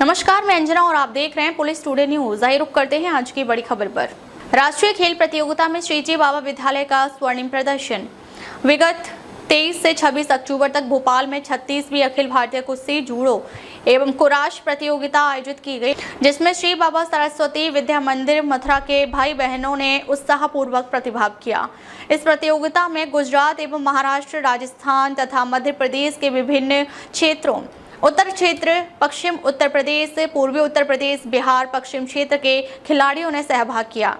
नमस्कार, मैं अंजना और आप देख रहे हैं पुलिस टुडे न्यूज। आइए रुक करते हैं आज की बड़ी खबर पर। राष्ट्रीय खेल प्रतियोगिता में श्री जी बाबा विद्यालय का स्वर्णिम प्रदर्शन। विगत 23 से 26 अक्टूबर तक भोपाल में 36वीं अखिल भारतीय कुश्ती, जूडो एवं कुराश प्रतियोगिता आयोजित की गई, जिसमें श्री बाबा सरस्वती विद्या मंदिर मथुरा के भाई बहनों ने उत्साहपूर्वक प्रतिभाग किया। इस प्रतियोगिता में गुजरात एवं महाराष्ट्र, राजस्थान तथा मध्य प्रदेश के विभिन्न क्षेत्रों, उत्तर क्षेत्र, पश्चिम उत्तर प्रदेश, पूर्वी उत्तर प्रदेश, बिहार पश्चिम क्षेत्र के खिलाड़ियों ने सहभाग किया।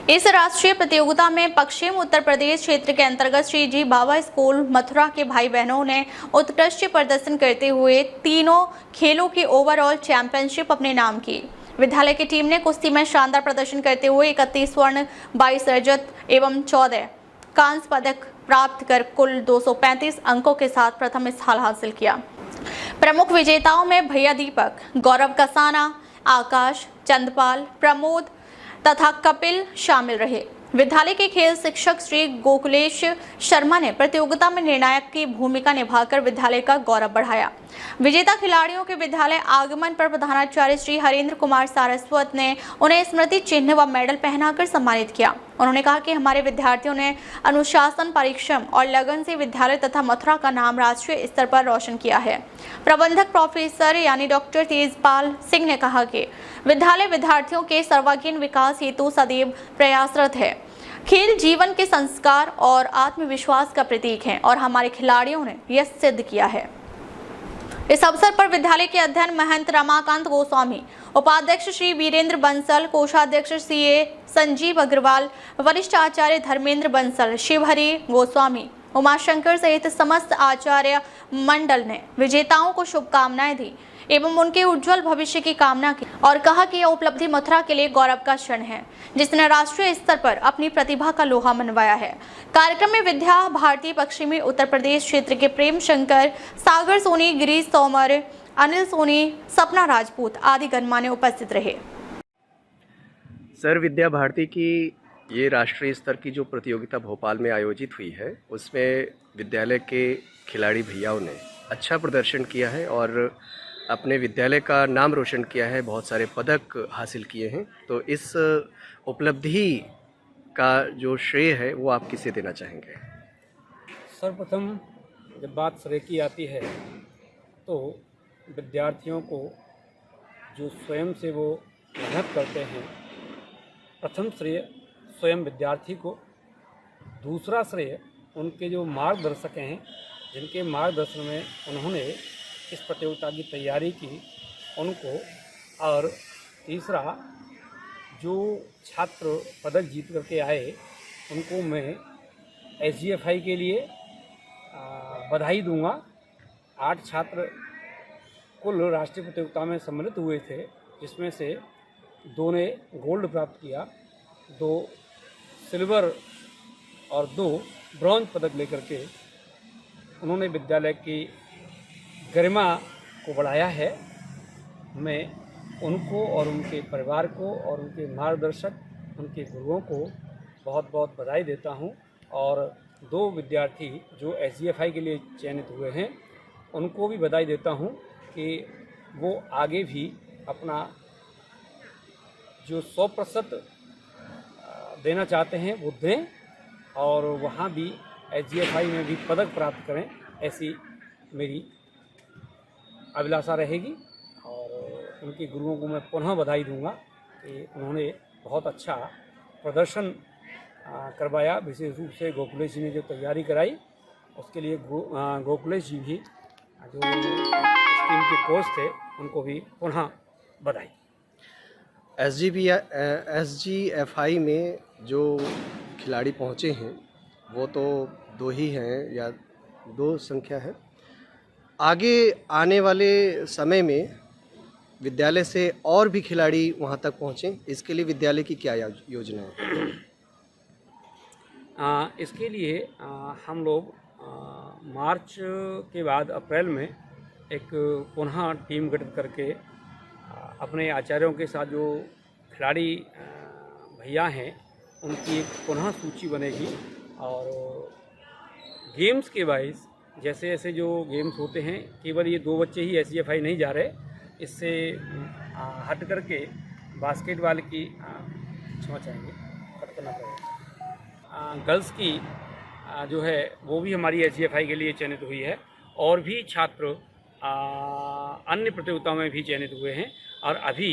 इस राष्ट्रीय प्रतियोगिता में पश्चिम उत्तर प्रदेश क्षेत्र के अंतर्गत श्री जी बाबा स्कूल मथुरा के भाई बहनों ने उत्कृष्ट प्रदर्शन करते हुए तीनों खेलों की ओवरऑल चैंपियनशिप अपने नाम की। विद्यालय की टीम ने कुश्ती में शानदार प्रदर्शन करते हुए 31 स्वर्ण, 22 रजत एवं 14 कांस्य पदक प्राप्त कर कुल 235 अंकों के साथ प्रथम स्थान हासिल किया। प्रमुख विजेताओं में भैया दीपक, गौरव कसाना, आकाश, चंदपाल, प्रमोद तथा कपिल शामिल रहे। विद्यालय के खेल शिक्षक श्री गोकुलेश शर्मा ने प्रतियोगिता में निर्णायक की भूमिका निभाकर विद्यालय का गौरव बढ़ाया। विजेता खिलाड़ियों के विद्यालय आगमन पर प्रधानाचार्य श्री हरेंद्र कुमार सारस्वत ने उन्हें स्मृति चिन्ह व मेडल पहनाकर सम्मानित किया। उन्होंने कहा कि हमारे विद्यार्थियों ने अनुशासन, परिश्रम और लगन से विद्यालय तथा मथुरा का नाम राष्ट्रीय स्तर पर रोशन किया है। प्रबंधक प्रोफेसर यानी डॉक्टर तेजपाल सिंह ने कहा कि विद्यालय विद्यार्थियों के सर्वांगीण विकास हेतु सदैव प्रयासरत है। खेल जीवन के संस्कार और आत्मविश्वास का प्रतीक है और हमारे खिलाड़ियों ने यह सिद्ध किया है। इस अवसर पर विद्यालय के अध्ययन महंत रमाकांत गोस्वामी, उपाध्यक्ष श्री वीरेंद्र बंसल, कोषाध्यक्ष सीए संजीव अग्रवाल, वरिष्ठ आचार्य धर्मेंद्र बंसल, शिवहरि गोस्वामी, उमाशंकर सहित समस्त आचार्य मंडल ने विजेताओं को शुभकामनाएं दी एवं उनके उज्जवल भविष्य की कामना की और कहा कि यह उपलब्धि मथुरा के लिए गौरव का क्षण है, जिसने राष्ट्रीय स्तर पर अपनी प्रतिभा का लोहा मनवाया है। कार्यक्रम में विद्या भारती पश्चिमी उत्तर प्रदेश क्षेत्र के प्रेम शंकर, सागर सोनी, गिरीश तोमर, अनिल सोनी, सपना राजपूत आदि गणमान्य उपस्थित रहे। सर, विद्या भारती की ये राष्ट्रीय स्तर की जो प्रतियोगिता भोपाल में आयोजित हुई है, उसमें विद्यालय के खिलाड़ी भैयाओं ने अच्छा प्रदर्शन किया है और अपने विद्यालय का नाम रोशन किया है, बहुत सारे पदक हासिल किए हैं। तो इस उपलब्धि का जो श्रेय है वो आप किसे देना चाहेंगे? सर्वप्रथम जब बात श्रेय की आती है तो विद्यार्थियों को जो स्वयं से वो मेहनत करते हैं, प्रथम श्रेय स्वयं विद्यार्थी को, दूसरा श्रेय उनके जो मार्गदर्शक हैं, जिनके मार्गदर्शन में उन्होंने इस प्रतियोगिता की तैयारी की, उनको, और तीसरा जो छात्र पदक जीत करके आए उनको मैं SGFI के लिए बधाई दूंगा। 8 छात्र कुल राष्ट्रीय प्रतियोगिता में सम्मिलित हुए थे, जिसमें से 2 ने गोल्ड प्राप्त किया, 2 सिल्वर और 2 ब्रॉन्ज पदक लेकर के उन्होंने विद्यालय की गरिमा को बढ़ाया है। मैं उनको और उनके परिवार को और उनके मार्गदर्शक, उनके गुरुओं को बहुत बहुत बधाई देता हूं और 2 विद्यार्थी जो SGFI के लिए चयनित हुए हैं उनको भी बधाई देता हूं कि वो आगे भी अपना जो 100% देना चाहते हैं वो दें और वहाँ भी SGFI में भी पदक प्राप्त करें, ऐसी मेरी अभिलाषा रहेगी। और उनके गुरुओं को मैं पुनः बधाई दूंगा कि उन्होंने बहुत अच्छा प्रदर्शन करवाया। विशेष रूप से गोकुलेश जी ने जो तैयारी कराई उसके लिए गोकुलेश जी भी जो इस टीम के कोच थे उनको भी पुनः बधाई। SGFI में जो खिलाड़ी पहुँचे हैं वो तो 2 ही हैं या 2 संख्या है। आगे आने वाले समय में विद्यालय से और भी खिलाड़ी वहां तक पहुंचे, इसके लिए विद्यालय की क्या योजना है? इसके लिए हम लोग मार्च के बाद अप्रैल में एक पुनः टीम गठित करके अपने आचार्यों के साथ जो खिलाड़ी भैया हैं उनकी एक पुनः सूची बनेगी और गेम्स के वाइज जैसे जैसे जो गेम्स होते हैं, केवल ये 2 बच्चे ही SGFI नहीं जा रहे, इससे हट करके बास्केटबॉल की क्षमा चाहेंगे, कट करना पड़ेगा, गर्ल्स की जो है वो भी हमारी SGFI के लिए चयनित हुई है और भी छात्र अन्य प्रतियोगिताओं में भी चयनित हुए हैं और अभी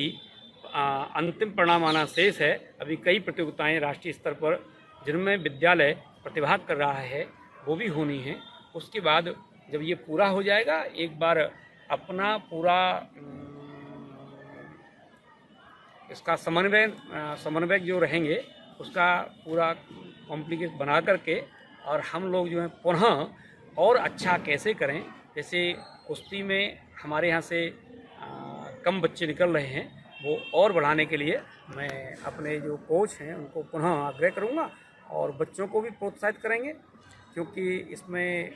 अंतिम परिणाम आना शेष है। अभी कई प्रतियोगिताएं राष्ट्रीय स्तर पर जिनमें विद्यालय प्रतिभाग कर रहा है वो भी होनी है। उसके बाद जब ये पूरा हो जाएगा, एक बार अपना पूरा इसका समन्वयक जो रहेंगे उसका पूरा कॉम्प्लिकेट बना करके और हम लोग जो है पुनः और अच्छा कैसे करें। जैसे कुश्ती में हमारे यहाँ से कम बच्चे निकल रहे हैं, वो और बढ़ाने के लिए मैं अपने जो कोच हैं उनको पुनः आग्रह करूँगा और बच्चों को भी प्रोत्साहित करेंगे, क्योंकि इसमें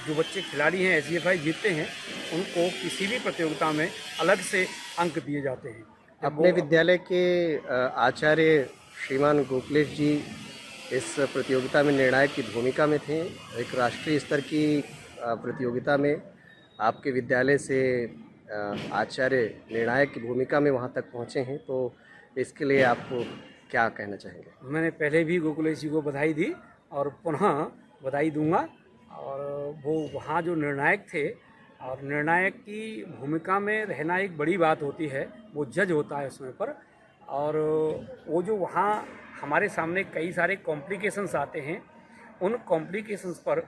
जो बच्चे खिलाड़ी हैं SGFI जीतते हैं उनको किसी भी प्रतियोगिता में अलग से अंक दिए जाते हैं। अपने विद्यालय के आचार्य श्रीमान गोखलेश जी इस प्रतियोगिता में निर्णायक की भूमिका में थे। एक राष्ट्रीय स्तर की प्रतियोगिता में आपके विद्यालय से आचार्य निर्णायक की भूमिका में वहां तक पहुंचे हैं, तो इसके लिए आपको क्या कहना चाहेंगे? मैंने पहले भी गोखलेश जी को बधाई दी और पुनः बधाई दूंगा। और वो वहाँ जो निर्णायक थे और निर्णायक की भूमिका में रहना एक बड़ी बात होती है, वो जज होता है उसमें पर। और वो जो वहाँ हमारे सामने कई सारे कॉम्प्लिकेशंस आते हैं, उन कॉम्प्लिकेशंस पर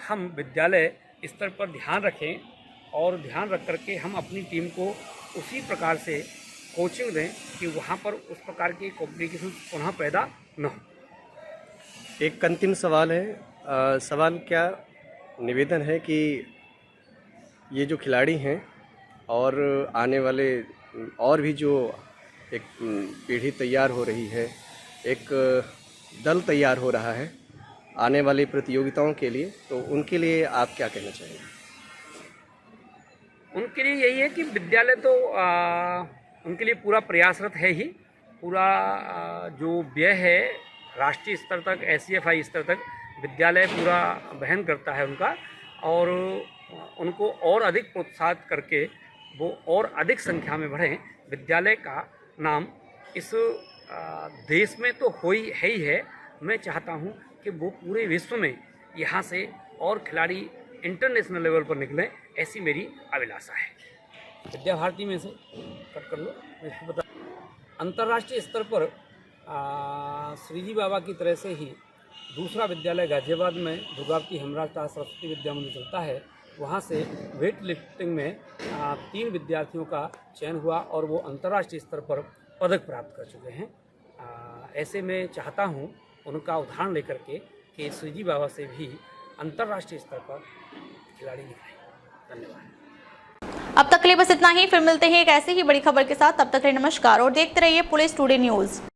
हम विद्यालय स्तर पर ध्यान रखें और ध्यान रख करके हम अपनी टीम को उसी प्रकार से कोचिंग दें कि वहाँ पर उस प्रकार के कॉम्प्लिकेशंस पुनः पैदा न हो। एक अंतिम सवाल है, सवाल क्या निवेदन है कि ये जो खिलाड़ी हैं और आने वाले और भी जो एक पीढ़ी तैयार हो रही है, एक दल तैयार हो रहा है आने वाली प्रतियोगिताओं के लिए, तो उनके लिए आप क्या कहना चाहेंगे? उनके लिए यही है कि विद्यालय तो उनके लिए पूरा प्रयासरत है ही। पूरा जो व्यय है राष्ट्रीय स्तर तक, SGFI स्तर तक विद्यालय पूरा वहन करता है उनका, और उनको और अधिक प्रोत्साहित करके वो और अधिक संख्या में बढ़ें। विद्यालय का नाम इस देश में तो है ही। मैं चाहता हूँ कि वो पूरे विश्व में यहाँ से और खिलाड़ी इंटरनेशनल लेवल पर निकलें, ऐसी मेरी अभिलाषा है। विद्या भारती में से कट कर लो, इसको बता। अंतर्राष्ट्रीय स्तर पर श्रीजी बाबा की तरह से ही दूसरा विद्यालय गाजियाबाद में दुर्गावती हेमराज दास सरस्वती विद्या मंदिर चलता है। वहाँ से वेट लिफ्टिंग में 3 विद्यार्थियों का चयन हुआ और वो अंतर्राष्ट्रीय स्तर पर पदक प्राप्त कर चुके हैं। ऐसे में चाहता हूँ उनका उदाहरण लेकर के कि श्रीजी बाबा से भी अंतर्राष्ट्रीय स्तर पर खिलाड़ी निकलें। धन्यवाद। अब तक के लिए बस इतना ही, फिर मिलते हैं एक ऐसी ही बड़ी खबर के साथ। तब तक के लिए नमस्कार और देखते रहिए पुलिस टुडे न्यूज़।